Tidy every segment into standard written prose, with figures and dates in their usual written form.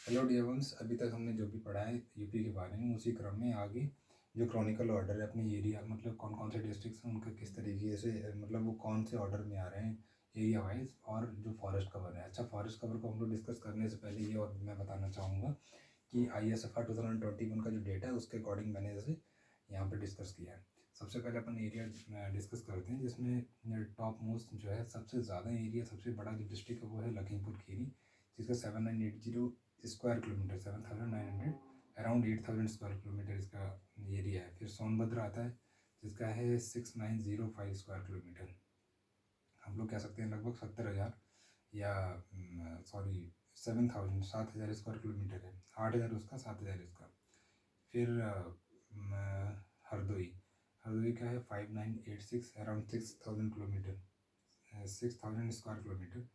Hello dear ones, अभी तक हमने जो भी पढ़ा है यूपी के बारे में, उसी क्रम में आगे जो क्रॉनिकल ऑर्डर है अपने एरिया, मतलब कौन कौन से डिस्ट्रिक्ट्स हैं उनका किस तरीके से, मतलब वो कौन से ऑर्डर में आ रहे हैं एरिया वाइज, और जो फॉरेस्ट कवर है। अच्छा, फॉरेस्ट कवर को हम लोग डिस्कस करने से पहले ये और मैं बताना चाहूँगा कि ISFR 2021 का जो डेटा है उसके अकॉर्डिंग मैंने जैसे यहाँ पर डिस्कस किया है। सबसे पहले अपन एरिया डिस्कस करते हैं, जिसमें टॉप मोस्ट जो है, सबसे ज़्यादा एरिया, सबसे बड़ा जो डिस्ट्रिक्ट है वो है लखीमपुर खीरी, जिसका 7980 square kilometre, 7900 around 8000 square kilometre इसका एरिया है। फिर सोनभद्र आता है जिसका है 6905 स्क्वायर किलोमीटर। हम लोग कह सकते हैं लगभग 70,000 या सॉरी 7,000 स्क्वायर किलोमीटर है। 8,000 उसका, 7,000 इसका। फिर हरदोई, हरदोई का है 5986 अराउंड 6,000 किलोमीटर, 6,000 स्क्वायर किलोमीटर।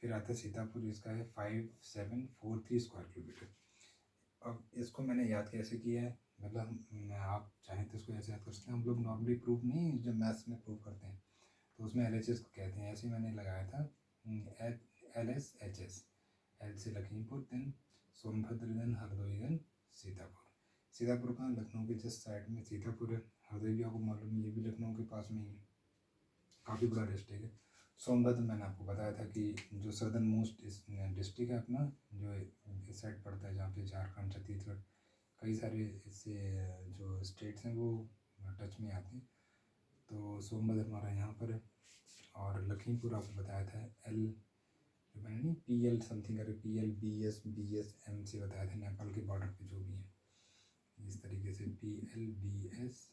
फिर आता है सीतापुर, इसका है 5743 स्क्वायर किलोमीटर। अब इसको मैंने याद कैसे किया है, मतलब आप चाहें तो इसको ऐसे याद कर सकते हैं। हम लोग नॉर्मली प्रूफ नहीं, जब मैथ्स में प्रूव करते हैं तो उसमें LHS को कहते हैं, ऐसे ही मैंने लगाया था LSHS। एल से Lakhimpur, then Sonbhadra, then Hardoi, then Sitapur. Sitapur का लखनऊ के जस्ट साइड में सीतापुर है। हरदोई भी आपको मालूम है, ये भी लखनऊ के पास में ही है, काफ़ी बड़ा डिस्ट्रिक्ट है। सोनभद्र मैंने आपको बताया था कि जो सदर्न मोस्ट डिस्ट्रिक्ट है अपना, जो इस साइड पड़ता है, जहाँ पे झारखंड, छत्तीसगढ़, कई सारे इससे जो स्टेट्स हैं वो टच में आते हैं। तो सोनभद्र हमारा यहाँ पर है। और लखीमपुर आपको बताया था एल, जो मैंने नहीं PL समथिंग करके PL BS से बताया था, नेपाल के बॉर्डर पे जो भी है इस तरीके से PL BS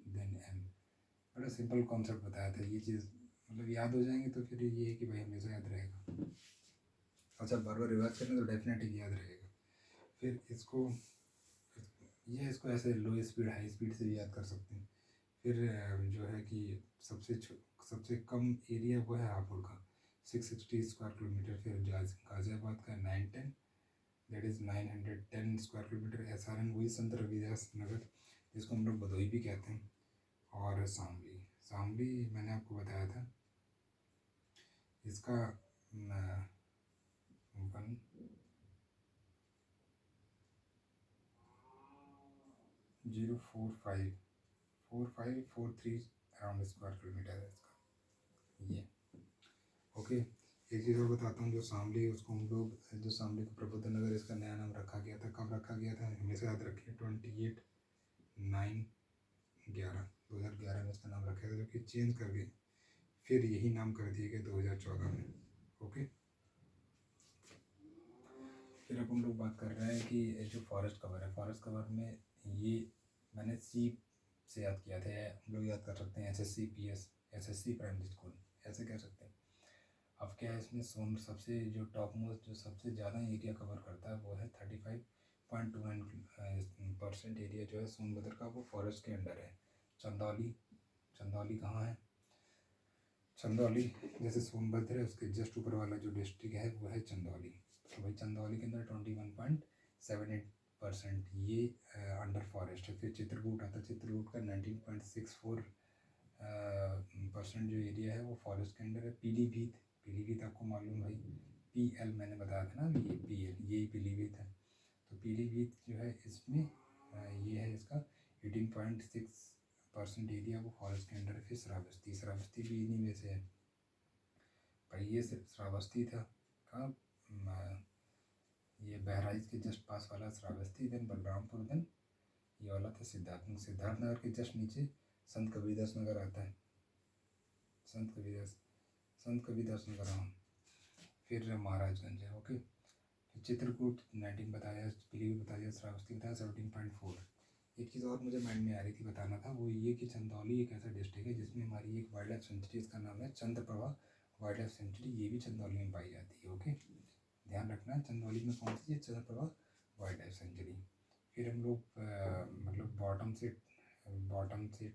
देन M। बड़ा सिंपल कॉन्सेप्ट बताया था। ये चीज़ मतलब याद हो जाएंगे तो फिर ये है कि भाई हमेशा याद रहेगा। अच्छा, बार बार रिवाइज करेंगे तो डेफिनेटली याद रहेगा। फिर इसको ऐसे लो स्पीड हाई स्पीड से भी याद कर सकते हैं। फिर जो है कि सबसे कम एरिया वो है हापुड़ का, 660 स्क्वायर किलोमीटर। फिर गाज़ियाबाद का 910, that is 910 square kilometre. SRN वही संत रविदास नगर, जिसको हम लोग भदोई भी कहते हैं। और शामली मैंने आपको बताया था, इसका 104543 अराउंड स्क्वायर किलोमीटर है इसका ये। ओके, एक चीज़ और बताता हूँ, जो शामली है उसको हम लोग, जो शामली को प्रबुद्ध नगर, इसका नया नाम रखा गया था। कब रखा गया था हमेशा याद रखिए, 28/9/11/2011 में इसका नाम रखा गया, जो कि चेंज कर गए, फिर यही नाम कर दिया गया 2014 में। ओके, फिर अब हम लोग बात कर रहे हैं कि जो फॉरेस्ट कवर है, फॉरेस्ट कवर में ये मैंने सी से याद किया था, हम लोग याद कर सकते हैं SSC PS, SSC primary school, ऐसे कह सकते हैं। अब क्या है, इसमें सबसे जो टॉप मोस्ट, जो सबसे ज़्यादा एरिया कवर करता है वो है 35.29% एरिया जो है सोनभद्र का, वो फॉरेस्ट के अंडर है। चंदौली कहाँ है? चंदौली जैसे सोनभद्र है उसके जस्ट ऊपर वाला जो डिस्ट्रिक्ट है वो है चंदौली। तो भाई चंदौली के अंदर 21.78% ये अंडर फॉरेस्ट है। फिर चित्रकूट आता है, चित्रकूट का 19.64% जो एरिया है वो फॉरेस्ट के अंडर है। पीलीभीत आपको मालूम भाई, PL मैंने बताया था ना, ये PL यही पीलीभीत है। तो पीलीभीत जो है इसमें ये है, इसका 18.6% एरिया वो फॉरेस्ट के अंडर है। फिर श्रावस्ती भी इन्हीं में से है भाई। ये सिर्फ श्रावस्ती था कहाँ, ये बहराइच के जस्ट पास वाला श्रावस्ती, देन बलरामपुर, देन ये वाला था सिद्धार्थनगर के जस्ट नीचे संत कबीरदास नगर आता है, संत कबीरदास नगर। हाँ, फिर महाराजगंज है। ओके, चित्रकूट 19 बताया, पीलीभीत बताया, श्रावस्ती बताया 17.4। एक चीज़ और मुझे माइंड में आ रही थी, बताना था, वो ये कि चंदौली एक ऐसा डिस्ट्रिक्ट है जिसमें हमारी एक वाइल्ड लाइफ सेंचुरी, इसका नाम है चंद्रप्रभा वाइल्ड लाइफ सेंचुरी, ये भी चंदौली में पाई जाती है। ओके, ध्यान रखना चंदौली में कौन सी है, चंद्रप्रभा वाइल्ड लाइफ सेंचुरी। फिर हम लोग मतलब बॉटम से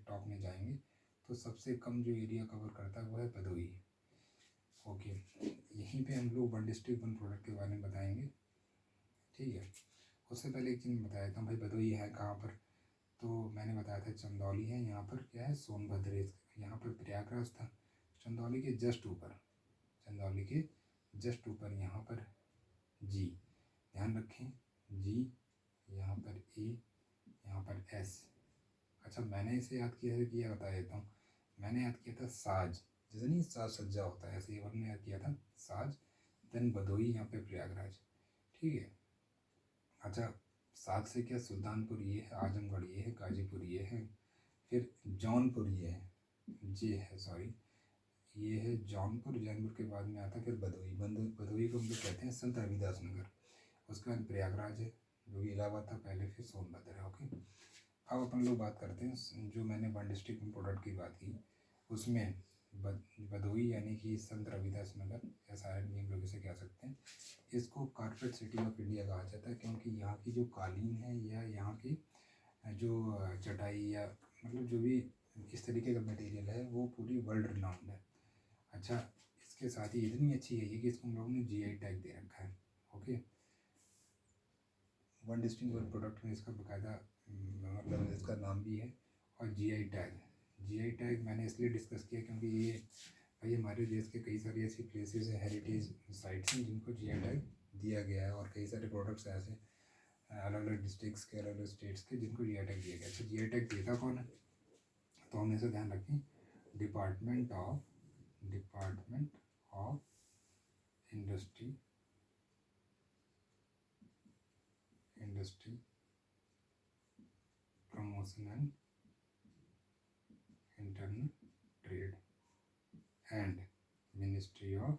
टॉप में जाएंगे तो सबसे कम जो एरिया कवर करता है वो है भदोई। ओके, यहीं पे हम लोग वन डिस्ट्रिक्ट वन प्रोडक्ट के बारे में बताएंगे, ठीक है। उससे पहले एक चीज़ बताया था भाई, भदोई है कहाँ पर, तो मैंने बताया था चंदौली है, यहाँ पर क्या है सोनभद्र, यहाँ पर प्रयागराज था। चंदौली के जस्ट ऊपर यहाँ पर जी, ध्यान रखें जी, यहाँ पर ए, यहाँ पर एस। अच्छा, मैंने इसे याद किया बता देता हूँ। मैंने याद किया था साज, जैसे नहीं साज सज्जा होता है, ऐसे ही हमने याद किया था साज, देन भदोही, यहाँ पे प्रयागराज। ठीक है। अच्छा, साज से क्या, सुल्तानपुर ये है, आजमगढ़ ये है, गाजीपुर ये है, फिर जौनपुर ये है, ये है सॉरी, ये है जौनपुर। जौनपुर के बाद में आता है फिर भदोही। भदोही को हम लोग कहते हैं संत रविदास नगर। उसके बाद प्रयागराज है जो कि इलाहाबाद था पहले, फिर सोनभद्र है। ओके, अब अपन लोग बात करते हैं जो मैंने वन डिस्ट्रिक्ट में प्रोडक्ट की बात की, उसमें भदोही यानी कि संत रविदास नगर या सारण भी हम लोग इसे कह सकते हैं। इसको कारपेट सिटी ऑफ इंडिया कहा जाता है क्योंकि यहाँ की जो कालीन है या यहाँ की जो चटाई या मतलब जो भी इस तरीके का मटेरियल है वो पूरी वर्ल्ड रिनाउंड है। अच्छा, इसके साथ ही इतनी अच्छी है ये कि इसको हम लोगों ने जीआई टैग दे रखा है। Okay, one district world product में इसका बकायदा मतलब इसका नाम भी है। और जीआई टैग मैंने इसलिए डिस्कस किया क्योंकि ये भाई हमारे देश के कई सारी ऐसी प्लेसेस हैं, हेरिटेज साइट्स हैं जिनको जीआई टैग दिया गया है, और कई सारे प्रोडक्ट्स ऐसे अलग अलग डिस्ट्रिक्ट्स के, अलग अलग स्टेट्स के, जिनको जीआई टैग दिया गया। अच्छा, जीआई टैग देता कौन है, तो हमें इसे ध्यान रखें, department of industry promotion and internal trade and ministry of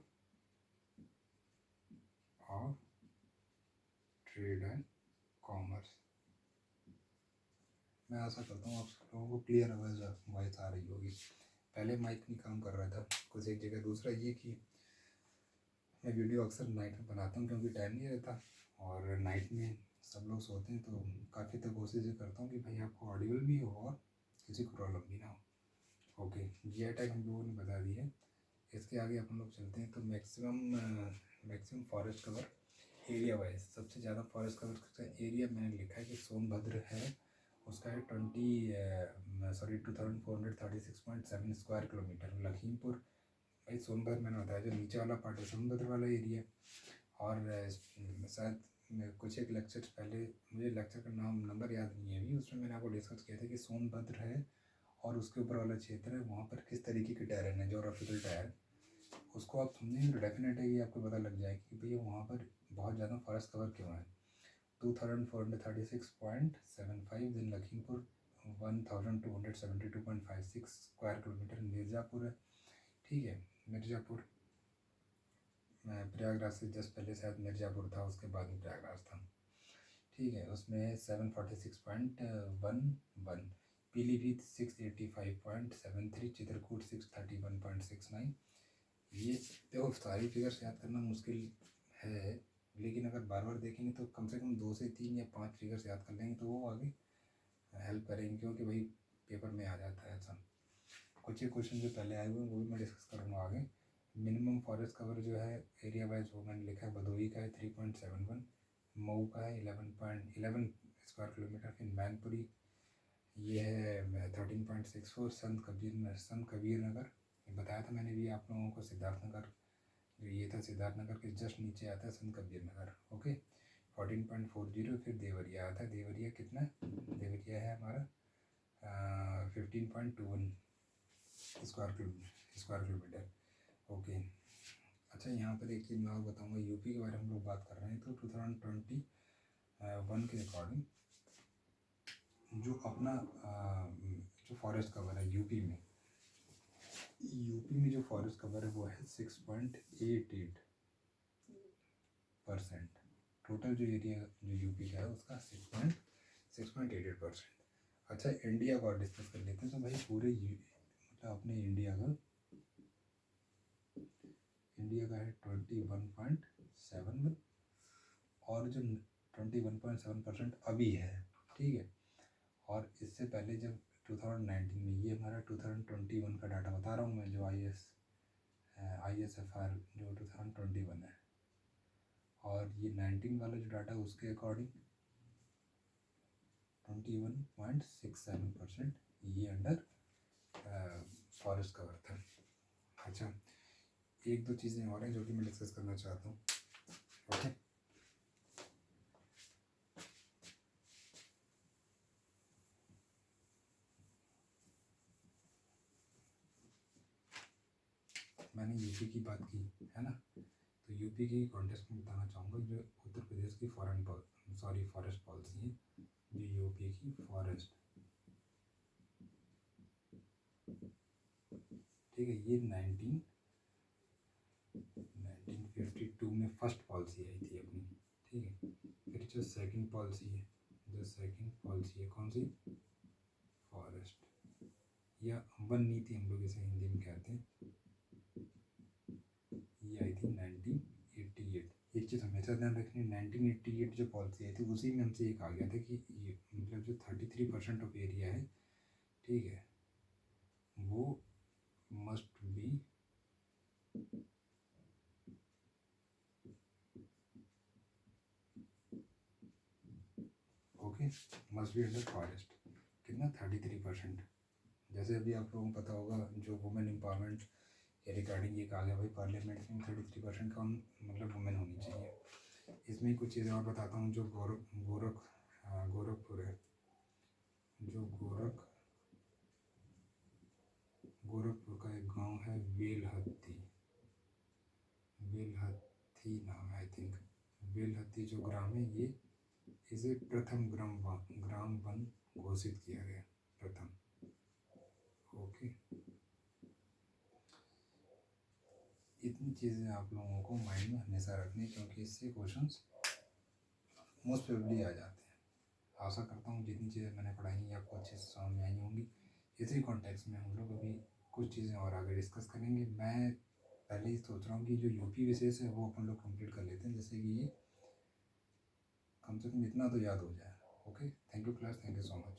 trade and commerce. मैं आशा करता हूँ आप सब लोगों को क्लियर वॉइस आ रही होगी। पहले माइक नहीं काम कर रहा था कुछ एक जगह। दूसरा ये कि मैं वीडियो अक्सर नाइट में बनाता हूँ क्योंकि टाइम नहीं रहता, और नाइट में सब लोग सोते हैं, तो काफ़ी तक कोशिश ये करता हूँ कि भाई आपको ऑडिबल भी हो और किसी को प्रॉब्लम भी ना हो। ओके, जीआई टैग हम लोगों ने बता दी है। इसके आगे अपन लोग चलते हैं। तो maximum forest cover area wise सबसे ज़्यादा फॉरेस्ट कवर का एरिया मैंने लिखा है कि सोनभद्र है, उसका है 2436.7 स्क्वायर किलोमीटर। लखीमपुर, भाई सोनभद्र मैंने बताया जो नीचे वाला पार्ट है सोनभद्र वाला एरिया। और शायद कुछ एक लेक्चर पहले, मुझे लेक्चर का नाम नंबर याद नहीं है अभी, उसमें मैंने आपको डिस्कस किया था कि सोनभद्र है और उसके ऊपर वाला क्षेत्र है, वहाँ पर किस तरीके के टेरेन है, जोग्राफिकल टेरेन, उसको आप समझेंगे तो डेफिनेट है कि आपको पता लग जाएगा कि भैया वहाँ पर बहुत ज़्यादा फॉरेस्ट कवर क्यों है। 2436.75, दिन लखीमपुर 1272.56 स्क्वायर किलोमीटर। मिर्ज़ापुर है, ठीक है, मिर्ज़ापुर प्रयागराज से जस्ट पहले शायद मिर्ज़ापुर था, उसके बाद में प्रयागराज था, ठीक है, उसमें 746.11। पीलीभीत 685.73, चित्रकूट 631.69। ये देखो सारी फिगर्स याद करना मुश्किल है, लेकिन अगर बार बार देखेंगे तो कम से कम 2 से 3 या 5 फिगर्स याद कर लेंगे तो वो आगे हेल्प करेंगे, क्योंकि भाई पेपर में आ जाता है ऐसा। कुछ एक क्वेश्चन जो पहले आए हुए हैं वो भी मैं डिस्कस करूँगा आगे। मिनिमम फॉरेस्ट कवर जो है एरिया वाइज वो मैंने लिखा है, भदोही का है 3.71, मऊ का है 11 स्क्वायर किलोमीटर, फिर मैनपुरी ये है 13.64, संत कबीर नगर बताया था मैंने भी आप लोगों को, सिद्धार्थनगर जो ये था सिद्धार्थनगर के जस्ट नीचे आता है संत कबीर नगर। ओके, 14.40। फिर देवरिया आता है, देवरिया कितना, देवरिया है हमारा 15.21 स्क्वायर किलोमीटर। ओके, अच्छा यहाँ पर एक चीज़ मैं और बताऊँगा, यूपी के बारे में हम लोग बात कर रहे हैं तो 2021 के अकॉर्डिंग जो अपना जो फॉरेस्ट कवर है यूपी में जो फॉरेस्ट कवर है वो है 6.88%। टोटल जो एरिया जो यूपी का है उसका 6.88%। अच्छा, इंडिया का डिस्कस कर लेते हैं। तो भाई पूरे मतलब अपने इंडिया का है 21.71, और जो 21.7% अभी है, ठीक है। और इससे पहले जब 2019 में, ये हमारा 2021 का डाटा बता रहा हूँ मैं, जो ISFR जो 2021 है, और ये 19 वाला जो डाटा है उसके अकॉर्डिंग 21.67% ये अंडर फॉरेस्ट कवर था। अच्छा, एक दो चीज़ें और हैं जो कि मैं डिस्कस करना चाहता हूँ। ओके, यूपी की बात की है ना, तो यूपी की कॉन्टेक्स्ट में बताना चाहूँगा जो उत्तर प्रदेश की फॉरेस्ट पॉलिसी है, जो यूपी की फॉरेस्ट, ठीक है, ये 1952 में फर्स्ट पॉलिसी आई थी अपनी, ठीक है। फिर जो सेकंड पॉलिसी है, कौन सी, फॉरेस्ट या वन नीति हम लोग इसे हिंदी में कहते हैं, ये आई थी 1988। एक चीज़ हमेशा ध्यान रखनी, 1988 जो पॉलिसी आई थी उसी में हमसे ये कहा गया था कि ये मतलब जो 33% ऑफ एरिया है, ठीक है, वो must be okay, must be under forest. कितना, 33%। जैसे अभी आप लोगों को पता होगा जो वुमेन एम्पावरमेंट के रिगार्डिंग ये कहा गया भाई पार्लियामेंट में 33% का मतलब वुमेन होनी चाहिए। इसमें कुछ चीज़ें और बताता हूँ। जो गोरखपुर है, जो गोरखपुर का एक गांव है वेलहत्ती नाम है आई थिंक, वेलहत्ती जो ग्राम है, ये इसे प्रथम ग्राम वन घोषित किया गया, प्रथम। ओके, इतनी चीज़ें आप लोगों को माइंड में हमेशा रखनी, क्योंकि इससे क्वेश्चंस मोस्ट प्रोबेबली आ जाते हैं। आशा करता हूँ जितनी चीज़ें मैंने पढ़ाई हैं आपको अच्छे से समझ में आई होंगी। इसी कॉन्टेक्स्ट में हम लोग अभी कुछ चीज़ें और आगे डिस्कस करेंगे। मैं पहले ही सोच रहा हूँ कि जो यूपी विशेष है वो अपन लोग कंप्लीट कर लेते हैं, जैसे कि ये कम से कम इतना तो याद हो जाए। Okay, thank you class, thank you so much.